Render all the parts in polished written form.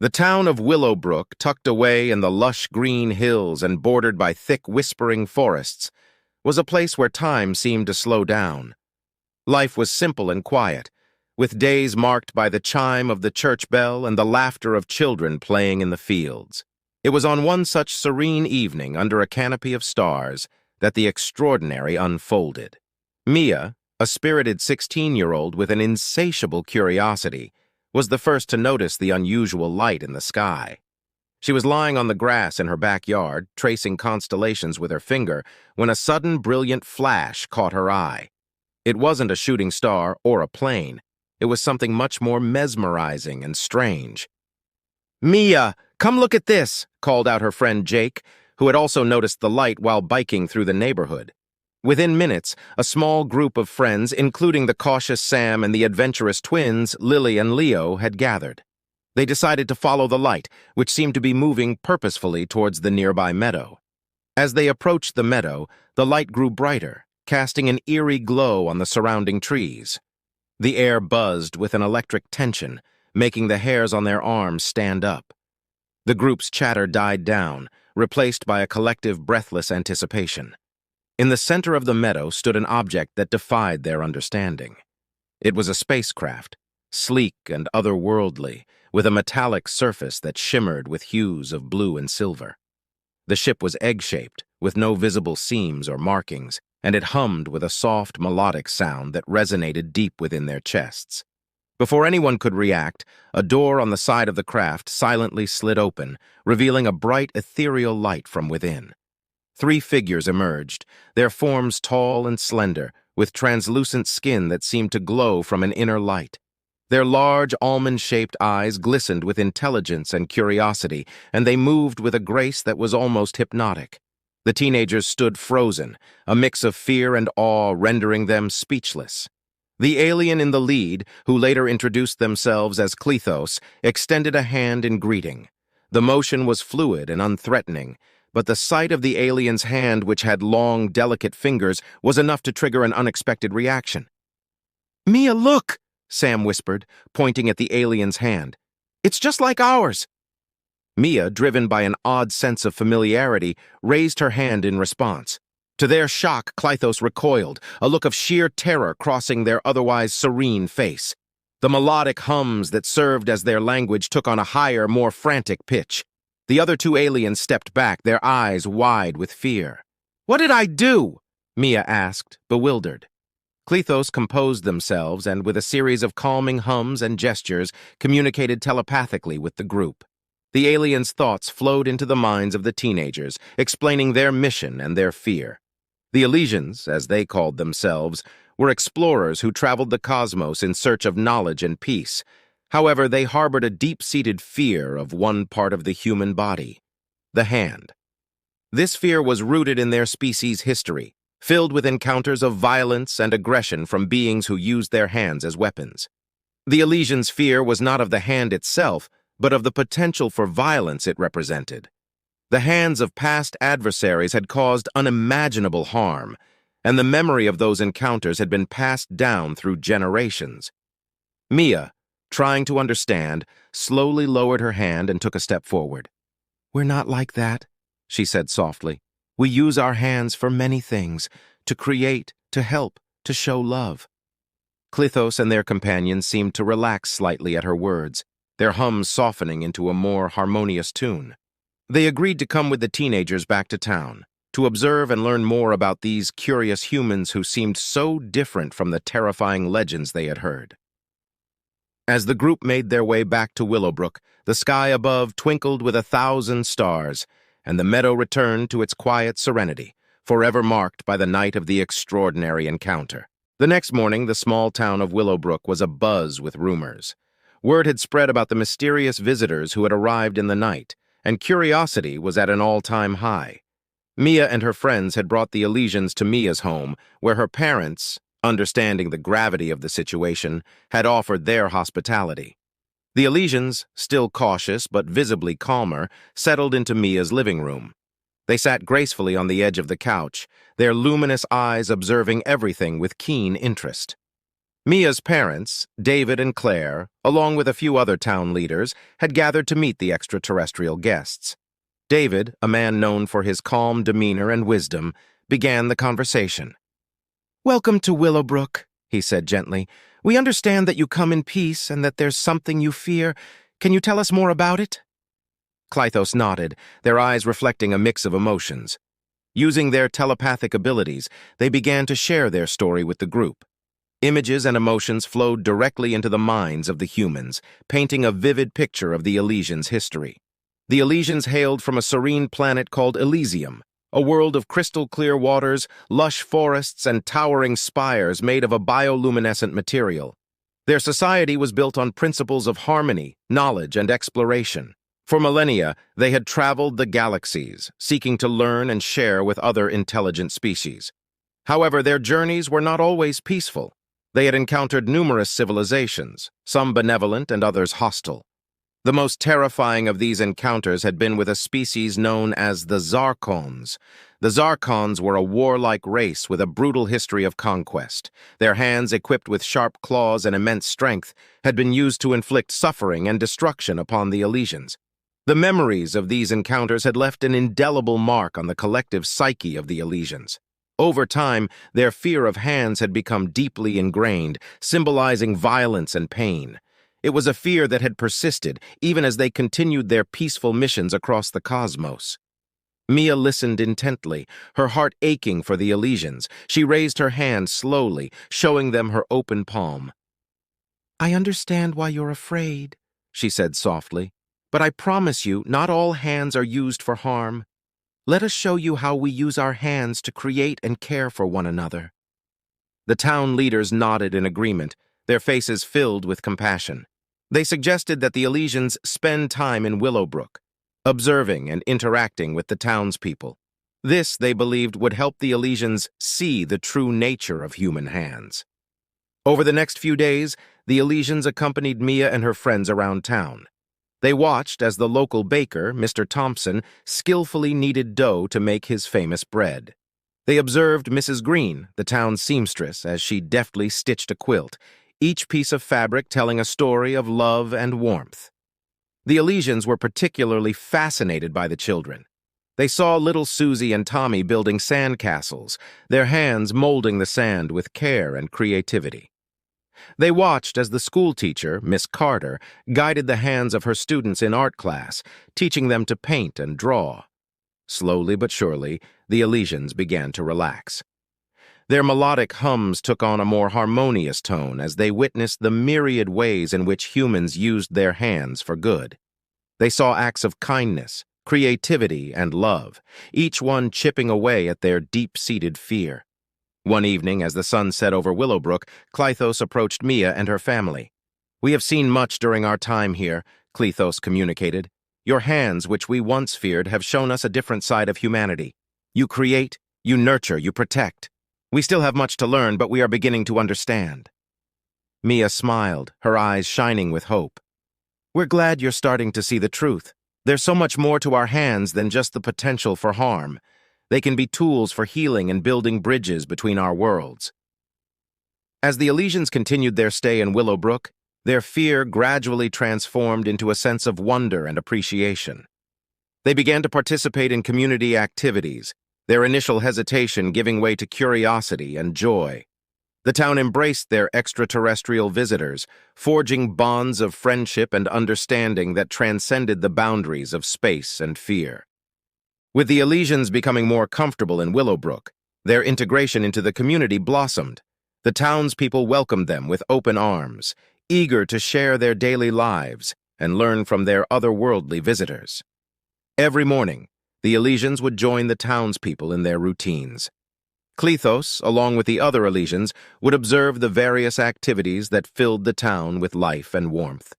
The town of Willowbrook, tucked away in the lush green hills and bordered by thick whispering forests, was a place where time seemed to slow down. Life was simple and quiet, with days marked by the chime of the church bell and the laughter of children playing in the fields. It was on one such serene evening under a canopy of stars that the extraordinary unfolded. Mia, a spirited 16-year-old with an insatiable curiosity, was the first to notice the unusual light in the sky. She was lying on the grass in her backyard, tracing constellations with her finger, when a sudden brilliant flash caught her eye. It wasn't a shooting star or a plane. It was something much more mesmerizing and strange. "Mia, come look at this," called out her friend Jake, who had also noticed the light while biking through the neighborhood. Within minutes, a small group of friends, including the cautious Sam and the adventurous twins, Lily and Leo, had gathered. They decided to follow the light, which seemed to be moving purposefully towards the nearby meadow. As they approached the meadow, the light grew brighter, casting an eerie glow on the surrounding trees. The air buzzed with an electric tension, making the hairs on their arms stand up. The group's chatter died down, replaced by a collective breathless anticipation. In the center of the meadow stood an object that defied their understanding. It was a spacecraft, sleek and otherworldly, with a metallic surface that shimmered with hues of blue and silver. The ship was egg-shaped, with no visible seams or markings, and it hummed with a soft, melodic sound that resonated deep within their chests. Before anyone could react, a door on the side of the craft silently slid open, revealing a bright, ethereal light from within. 3 figures emerged, their forms tall and slender, with translucent skin that seemed to glow from an inner light. Their large, almond-shaped eyes glistened with intelligence and curiosity, and they moved with a grace that was almost hypnotic. The teenagers stood frozen, a mix of fear and awe rendering them speechless. The alien in the lead, who later introduced themselves as Klethos, extended a hand in greeting. The motion was fluid and unthreatening, but the sight of the alien's hand, which had long, delicate fingers, was enough to trigger an unexpected reaction. "Mia, look!" Sam whispered, pointing at the alien's hand. "It's just like ours." Mia, driven by an odd sense of familiarity, raised her hand in response. To their shock, Klethos recoiled, a look of sheer terror crossing their otherwise serene face. The melodic hums that served as their language took on a higher, more frantic pitch. The other 2 aliens stepped back, their eyes wide with fear. "What did I do?" Mia asked, bewildered. Klethos composed themselves and, with a series of calming hums and gestures, communicated telepathically with the group. The aliens' thoughts flowed into the minds of the teenagers, explaining their mission and their fear. The Elysians, as they called themselves, were explorers who traveled the cosmos in search of knowledge and peace. However, they harbored a deep-seated fear of one part of the human body, the hand. This fear was rooted in their species' history, filled with encounters of violence and aggression from beings who used their hands as weapons. The Elysians' fear was not of the hand itself, but of the potential for violence it represented. The hands of past adversaries had caused unimaginable harm, and the memory of those encounters had been passed down through generations. Mia, trying to understand, slowly lowered her hand and took a step forward. "We're not like that," she said softly. "We use our hands for many things, to create, to help, to show love." Klethos and their companions seemed to relax slightly at her words, their hums softening into a more harmonious tune. They agreed to come with the teenagers back to town, to observe and learn more about these curious humans who seemed so different from the terrifying legends they had heard. As the group made their way back to Willowbrook, the sky above twinkled with 1,000 stars, and the meadow returned to its quiet serenity, forever marked by the night of the extraordinary encounter. The next morning, the small town of Willowbrook was abuzz with rumors. Word had spread about the mysterious visitors who had arrived in the night, and curiosity was at an all-time high. Mia and her friends had brought the Elysians to Mia's home, where her parents, understanding the gravity of the situation, had offered their hospitality. The Elysians, still cautious but visibly calmer, settled into Mia's living room. They sat gracefully on the edge of the couch, their luminous eyes observing everything with keen interest. Mia's parents, David and Claire, along with a few other town leaders, had gathered to meet the extraterrestrial guests. David, a man known for his calm demeanor and wisdom, began the conversation. "Welcome to Willowbrook," he said gently. "We understand that you come in peace and that there's something you fear. Can you tell us more about it?" Clythos nodded, their eyes reflecting a mix of emotions. Using their telepathic abilities, they began to share their story with the group. Images and emotions flowed directly into the minds of the humans, painting a vivid picture of the Elysians' history. The Elysians hailed from a serene planet called Elysium, a world of crystal-clear waters, lush forests, and towering spires made of a bioluminescent material. Their society was built on principles of harmony, knowledge, and exploration. For millennia, they had traveled the galaxies, seeking to learn and share with other intelligent species. However, their journeys were not always peaceful. They had encountered numerous civilizations, some benevolent and others hostile. The most terrifying of these encounters had been with a species known as the Zarkons. The Zarkons were a warlike race with a brutal history of conquest. Their hands, equipped with sharp claws and immense strength, had been used to inflict suffering and destruction upon the Elysians. The memories of these encounters had left an indelible mark on the collective psyche of the Elysians. Over time, their fear of hands had become deeply ingrained, symbolizing violence and pain. It was a fear that had persisted, even as they continued their peaceful missions across the cosmos. Mia listened intently, her heart aching for the Elysians. She raised her hand slowly, showing them her open palm. "I understand why you're afraid," she said softly, "but I promise you, not all hands are used for harm. Let us show you how we use our hands to create and care for one another." The town leaders nodded in agreement, their faces filled with compassion. They suggested that the Elysians spend time in Willowbrook, observing and interacting with the townspeople. This, they believed, would help the Elysians see the true nature of human hands. Over the next few days, the Elysians accompanied Mia and her friends around town. They watched as the local baker, Mr. Thompson, skillfully kneaded dough to make his famous bread. They observed Mrs. Green, the town's seamstress, as she deftly stitched a quilt, each piece of fabric telling a story of love and warmth. The Elysians were particularly fascinated by the children. They saw little Susie and Tommy building sandcastles, their hands molding the sand with care and creativity. They watched as the schoolteacher, Miss Carter, guided the hands of her students in art class, teaching them to paint and draw. Slowly but surely, the Elysians began to relax. Their melodic hums took on a more harmonious tone as they witnessed the myriad ways in which humans used their hands for good. They saw acts of kindness, creativity, and love, each one chipping away at their deep-seated fear. One evening, as the sun set over Willowbrook, Clythos approached Mia and her family. "We have seen much during our time here," Clythos communicated. "Your hands, which we once feared, have shown us a different side of humanity. You create, you nurture, you protect. We still have much to learn, but we are beginning to understand." Mia smiled, her eyes shining with hope. "We're glad you're starting to see the truth. There's so much more to our hands than just the potential for harm. They can be tools for healing and building bridges between our worlds." As the Elysians continued their stay in Willowbrook, their fear gradually transformed into a sense of wonder and appreciation. They began to participate in community activities, their initial hesitation giving way to curiosity and joy. The town embraced their extraterrestrial visitors, forging bonds of friendship and understanding that transcended the boundaries of space and fear. With the Elysians becoming more comfortable in Willowbrook, their integration into the community blossomed. The townspeople welcomed them with open arms, eager to share their daily lives and learn from their otherworldly visitors. Every morning, the Elysians would join the townspeople in their routines. Clythos, along with the other Elysians, would observe the various activities that filled the town with life and warmth.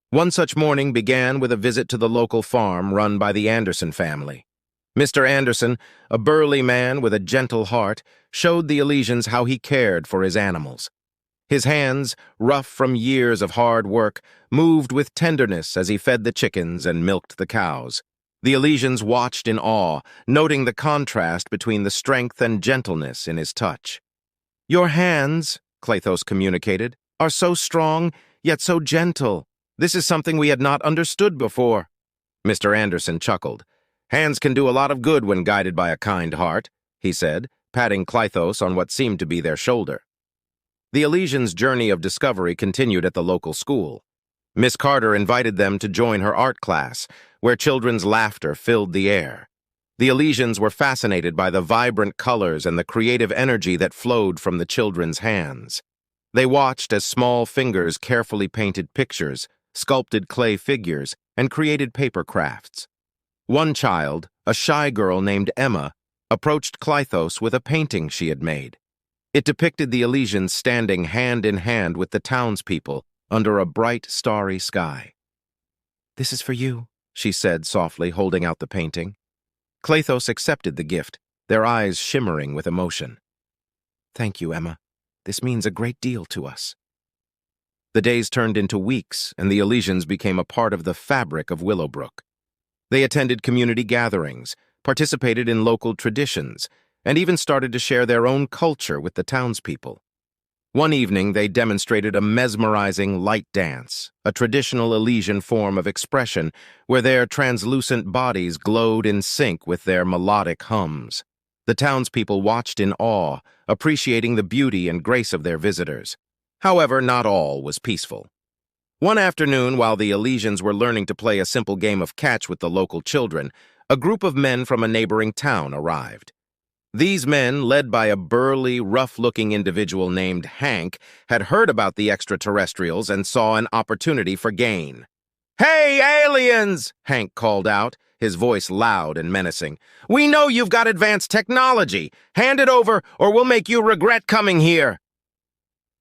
One such morning began with a visit to the local farm run by the Anderson family. Mr. Anderson, a burly man with a gentle heart, showed the Elysians how he cared for his animals. His hands, rough from years of hard work, moved with tenderness as he fed the chickens and milked the cows. The Elysians watched in awe, noting the contrast between the strength and gentleness in his touch. "Your hands," Cleithos communicated, are so strong, yet so gentle. This is something we had not understood before. Mr. Anderson chuckled. Hands can do a lot of good when guided by a kind heart, he said, patting Cleithos on what seemed to be their shoulder. The Elysians' journey of discovery continued at the local school. Miss Carter invited them to join her art class, where children's laughter filled the air. The Elysians were fascinated by the vibrant colors and the creative energy that flowed from the children's hands. They watched as small fingers carefully painted pictures, sculpted clay figures, and created paper crafts. One child, a shy girl named Emma, approached Cleithos with a painting she had made. It depicted the Elysians standing hand in hand with the townspeople under a bright, starry sky. "This is for you," she said softly, holding out the painting. Cleithos accepted the gift, their eyes shimmering with emotion. "Thank you, Emma. This means a great deal to us." The days turned into weeks, and the Elysians became a part of the fabric of Willowbrook. They attended community gatherings, participated in local traditions, and even started to share their own culture with the townspeople. One evening, they demonstrated a mesmerizing light dance, a traditional Elysian form of expression where their translucent bodies glowed in sync with their melodic hums. The townspeople watched in awe, appreciating the beauty and grace of their visitors. However, not all was peaceful. One afternoon, while the Elysians were learning to play a simple game of catch with the local children, a group of men from a neighboring town arrived. These men, led by a burly, rough-looking individual named Hank, had heard about the extraterrestrials and saw an opportunity for gain. "Hey, aliens!" Hank called out, his voice loud and menacing. "We know you've got advanced technology. Hand it over, or we'll make you regret coming here."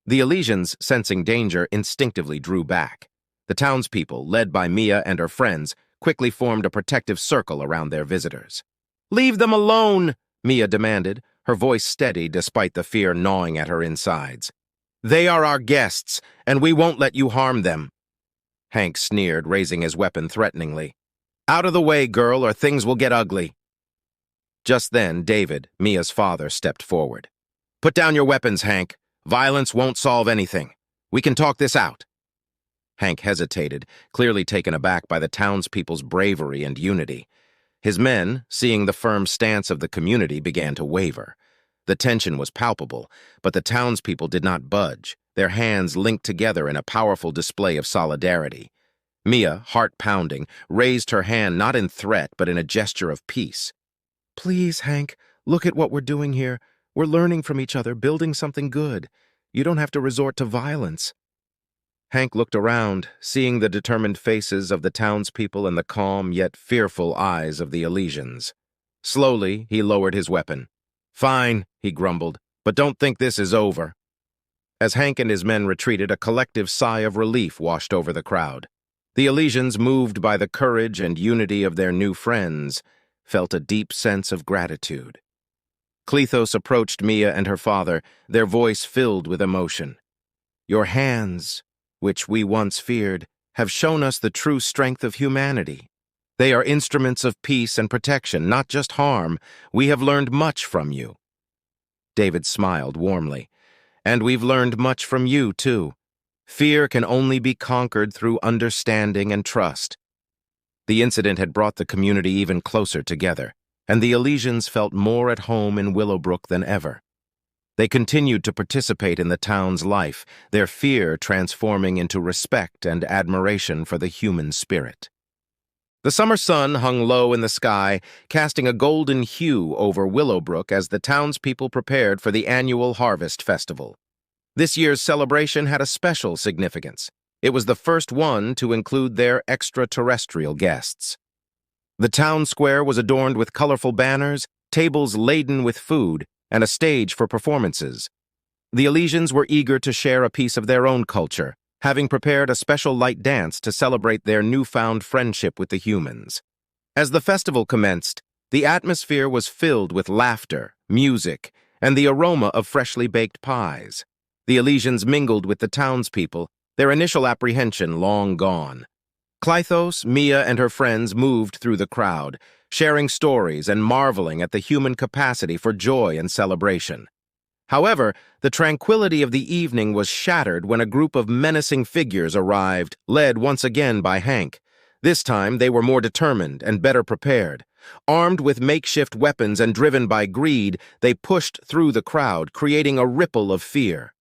The Elysians, sensing danger, instinctively drew back. The townspeople, led by Mia and her friends, quickly formed a protective circle around their visitors. "Leave them alone!" Mia demanded, her voice steady despite the fear gnawing at her insides. "They are our guests, and we won't let you harm them." Hank sneered, raising his weapon threateningly. "Out of the way, girl, or things will get ugly." Just then, David, Mia's father, stepped forward. "Put down your weapons, Hank. Violence won't solve anything. We can talk this out." Hank hesitated, clearly taken aback by the townspeople's bravery and unity. His men, seeing the firm stance of the community, began to waver. The tension was palpable, but the townspeople did not budge, their hands linked together in a powerful display of solidarity. Mia, heart pounding, raised her hand not in threat but in a gesture of peace. "Please, Hank, look at what we're doing here. We're learning from each other, building something good. You don't have to resort to violence." Hank looked around, seeing the determined faces of the townspeople and the calm yet fearful eyes of the Elysians. Slowly, he lowered his weapon. "Fine," he grumbled, "but don't think this is over." As Hank and his men retreated, a collective sigh of relief washed over the crowd. The Elysians, moved by the courage and unity of their new friends, felt a deep sense of gratitude. Cleithos approached Mia and her father, their voice filled with emotion. "Your hands, which we once feared, have shown us the true strength of humanity. They are instruments of peace and protection, not just harm. We have learned much from you." David smiled warmly. "And we've learned much from you, too. Fear can only be conquered through understanding and trust." The incident had brought the community even closer together, and the Elysians felt more at home in Willowbrook than ever. They continued to participate in the town's life, their fear transforming into respect and admiration for the human spirit. The summer sun hung low in the sky, casting a golden hue over Willowbrook as the townspeople prepared for the annual Harvest Festival. This year's celebration had a special significance. It was the first one to include their extraterrestrial guests. The town square was adorned with colorful banners, tables laden with food, and a stage for performances. The Elysians were eager to share a piece of their own culture, having prepared a special light dance to celebrate their newfound friendship with the humans. As the festival commenced, the atmosphere was filled with laughter, music, and the aroma of freshly baked pies. The Elysians mingled with the townspeople, their initial apprehension long gone. Cleithos, Mia, and her friends moved through the crowd, sharing stories and marveling at the human capacity for joy and celebration. However, the tranquility of the evening was shattered when a group of menacing figures arrived, led once again by Hank. This time, they were more determined and better prepared. Armed with makeshift weapons and driven by greed, they pushed through the crowd, creating a ripple of fear.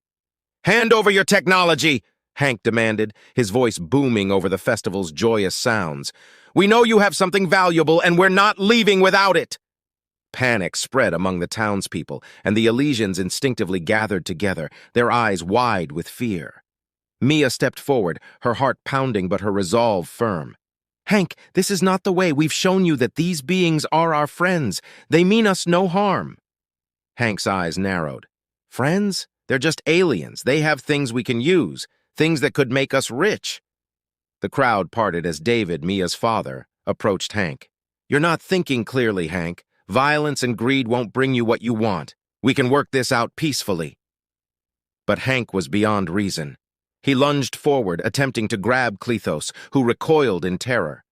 "Hand over your technology!" Hank demanded, his voice booming over the festival's joyous sounds. "We know you have something valuable, and we're not leaving without it!" Panic spread among the townspeople, and the Elysians instinctively gathered together, their eyes wide with fear. Mia stepped forward, her heart pounding but her resolve firm. "Hank, this is not the way. We've shown you that these beings are our friends. They mean us no harm." Hank's eyes narrowed. "Friends? They're just aliens. They have things we can use, things that could make us rich." The crowd parted as David, Mia's father, approached Hank. "You're not thinking clearly, Hank. Violence and greed won't bring you what you want. We can work this out peacefully." But Hank was beyond reason. He lunged forward, attempting to grab Clethos, who recoiled in terror.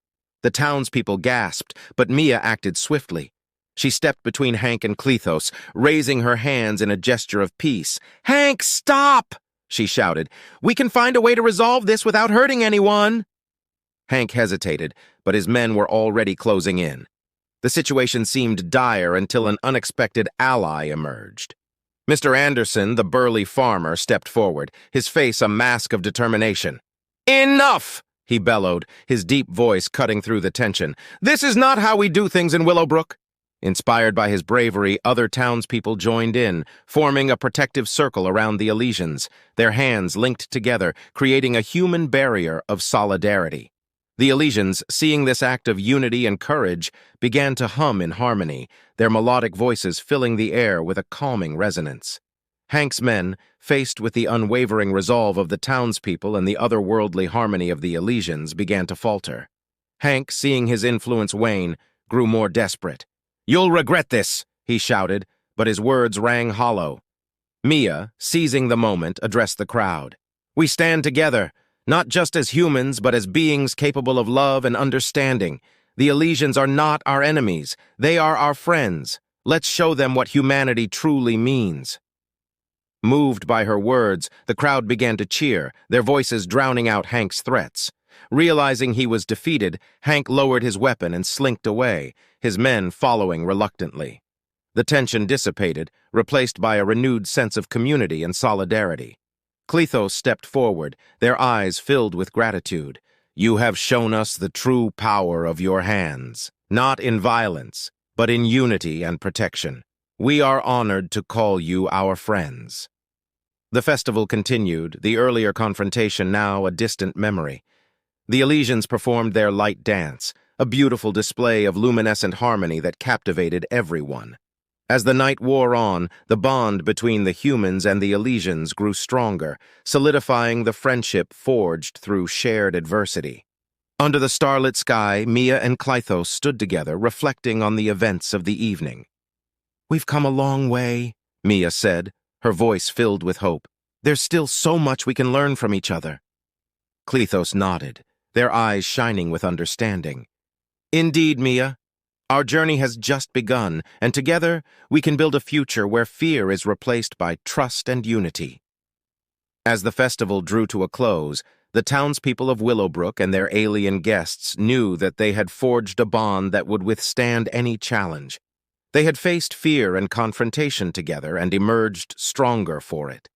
The townspeople gasped, but Mia acted swiftly. She stepped between Hank and Clethos, raising her hands in a gesture of peace. "Hank, stop!" she shouted. "We can find a way to resolve this without hurting anyone." Hank hesitated, but his men were already closing in. The situation seemed dire until an unexpected ally emerged. Mr. Anderson, the burly farmer, stepped forward, his face a mask of determination. "Enough!" he bellowed, his deep voice cutting through the tension. "This is not how we do things in Willowbrook." Inspired by his bravery, other townspeople joined in, forming a protective circle around the Elysians, their hands linked together, creating a human barrier of solidarity. The Elysians, seeing this act of unity and courage, began to hum in harmony, their melodic voices filling the air with a calming resonance. Hank's men, faced with the unwavering resolve of the townspeople and the otherworldly harmony of the Elysians, began to falter. Hank, seeing his influence wane, grew more desperate. "You'll regret this," he shouted, but his words rang hollow. Mia, seizing the moment, addressed the crowd. "We stand together, not just as humans, but as beings capable of love and understanding. The Elysians are not our enemies. They are our friends. Let's show them what humanity truly means." Moved by her words, the crowd began to cheer, their voices drowning out Hank's threats. Realizing he was defeated, Hank lowered his weapon and slinked away, his men following reluctantly. The tension dissipated, replaced by a renewed sense of community and solidarity. Clethos stepped forward, their eyes filled with gratitude. "You have shown us the true power of your hands, not in violence, but in unity and protection. We are honored to call you our friends." The festival continued, the earlier confrontation now a distant memory. The Elysians performed their light dance, a beautiful display of luminescent harmony that captivated everyone. As the night wore on, the bond between the humans and the Elysians grew stronger, solidifying the friendship forged through shared adversity. Under the starlit sky, Mia and Clethos stood together, reflecting on the events of the evening. "We've come a long way," Mia said, her voice filled with hope. "There's still so much we can learn from each other." Clethos nodded, their eyes shining with understanding. "Indeed, Mia. Our journey has just begun, and together we can build a future where fear is replaced by trust and unity." As the festival drew to a close, the townspeople of Willowbrook and their alien guests knew that they had forged a bond that would withstand any challenge. They had faced fear and confrontation together and emerged stronger for it.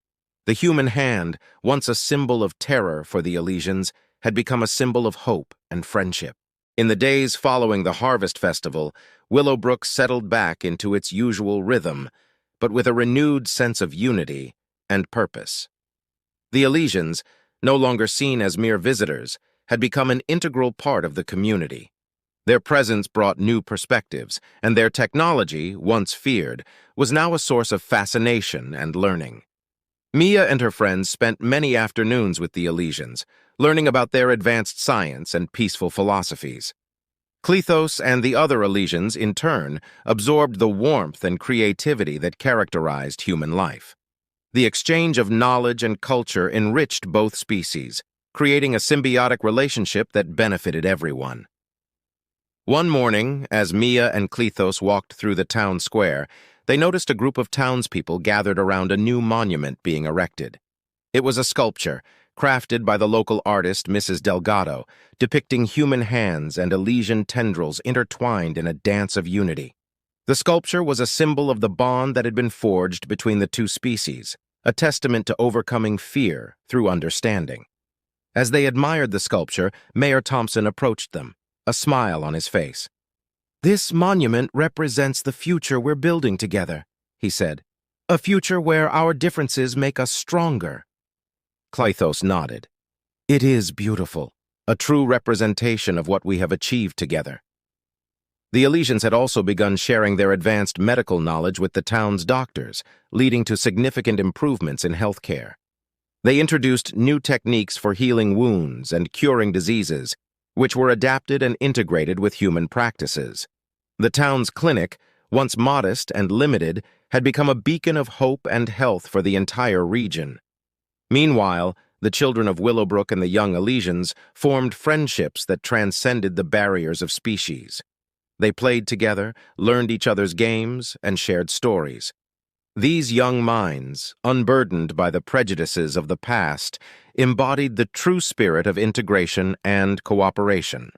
The human hand, once a symbol of terror for the Elysians, had become a symbol of hope and friendship. In the days following the Harvest Festival, Willowbrook settled back into its usual rhythm, but with a renewed sense of unity and purpose. The Elysians, no longer seen as mere visitors, had become an integral part of the community. Their presence brought new perspectives, and their technology, once feared, was now a source of fascination and learning. Mia and her friends spent many afternoons with the Elysians, learning about their advanced science and peaceful philosophies. Clethos and the other Elysians, in turn, absorbed the warmth and creativity that characterized human life. The exchange of knowledge and culture enriched both species, creating a symbiotic relationship that benefited everyone. One morning, as Mia and Clethos walked through the town square, they noticed a group of townspeople gathered around a new monument being erected. It was a sculpture, crafted by the local artist Mrs. Delgado, depicting human hands and Elysian tendrils intertwined in a dance of unity. The sculpture was a symbol of the bond that had been forged between the two species, a testament to overcoming fear through understanding. As they admired the sculpture, Mayor Thompson approached them, a smile on his face. "This monument represents the future we're building together," he said. "A future where our differences make us stronger." Clythos nodded. "It is beautiful, a true representation of what we have achieved together." The Elysians had also begun sharing their advanced medical knowledge with the town's doctors, leading to significant improvements in healthcare. They introduced new techniques for healing wounds and curing diseases, which were adapted and integrated with human practices. The town's clinic, once modest and limited, had become a beacon of hope and health for the entire region. Meanwhile, the children of Willowbrook and the young Elysians formed friendships that transcended the barriers of species. They played together, learned each other's games, and shared stories. These young minds, unburdened by the prejudices of the past, embodied the true spirit of integration and cooperation.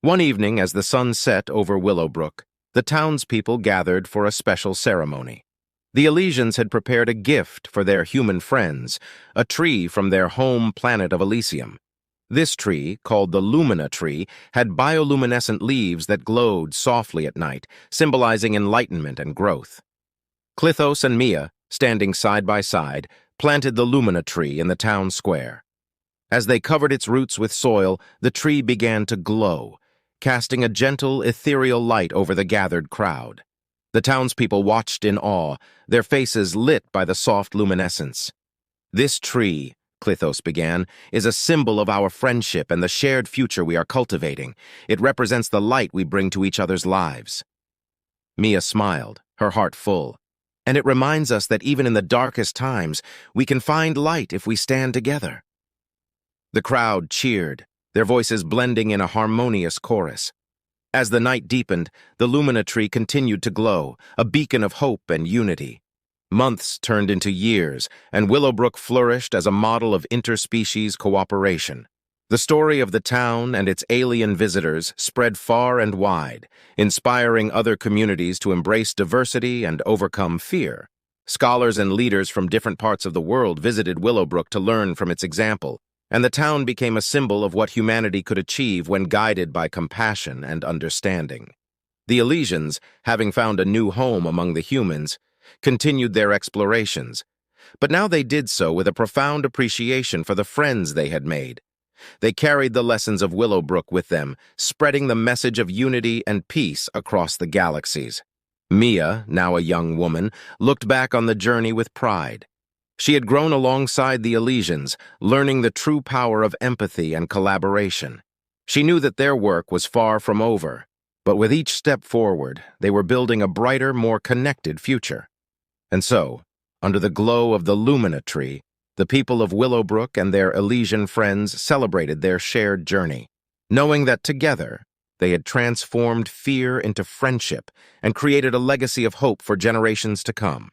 One evening, as the sun set over Willowbrook, the townspeople gathered for a special ceremony. The Elysians had prepared a gift for their human friends, a tree from their home planet of Elysium. This tree, called the Lumina tree, had bioluminescent leaves that glowed softly at night, symbolizing enlightenment and growth. Clythos and Mia, standing side by side, planted the Lumina tree in the town square. As they covered its roots with soil, the tree began to glow, casting a gentle, ethereal light over the gathered crowd. The townspeople watched in awe, their faces lit by the soft luminescence. "This tree," Clythos began, "is a symbol of our friendship and the shared future we are cultivating. It represents the light we bring to each other's lives." Mia smiled, her heart full. "And it reminds us that even in the darkest times, we can find light if we stand together." The crowd cheered, their voices blending in a harmonious chorus. As the night deepened, the Lumina tree continued to glow, a beacon of hope and unity. Months turned into years, and Willowbrook flourished as a model of interspecies cooperation. The story of the town and its alien visitors spread far and wide, inspiring other communities to embrace diversity and overcome fear. Scholars and leaders from different parts of the world visited Willowbrook to learn from its example, and the town became a symbol of what humanity could achieve when guided by compassion and understanding. The Elysians, having found a new home among the humans, continued their explorations, but now they did so with a profound appreciation for the friends they had made. They carried the lessons of Willowbrook with them, spreading the message of unity and peace across the galaxies. Mia, now a young woman, looked back on the journey with pride. She had grown alongside the Elysians, learning the true power of empathy and collaboration. She knew that their work was far from over, but with each step forward, they were building a brighter, more connected future. And so, under the glow of the Lumina tree, the people of Willowbrook and their Elysian friends celebrated their shared journey, knowing that together they had transformed fear into friendship and created a legacy of hope for generations to come.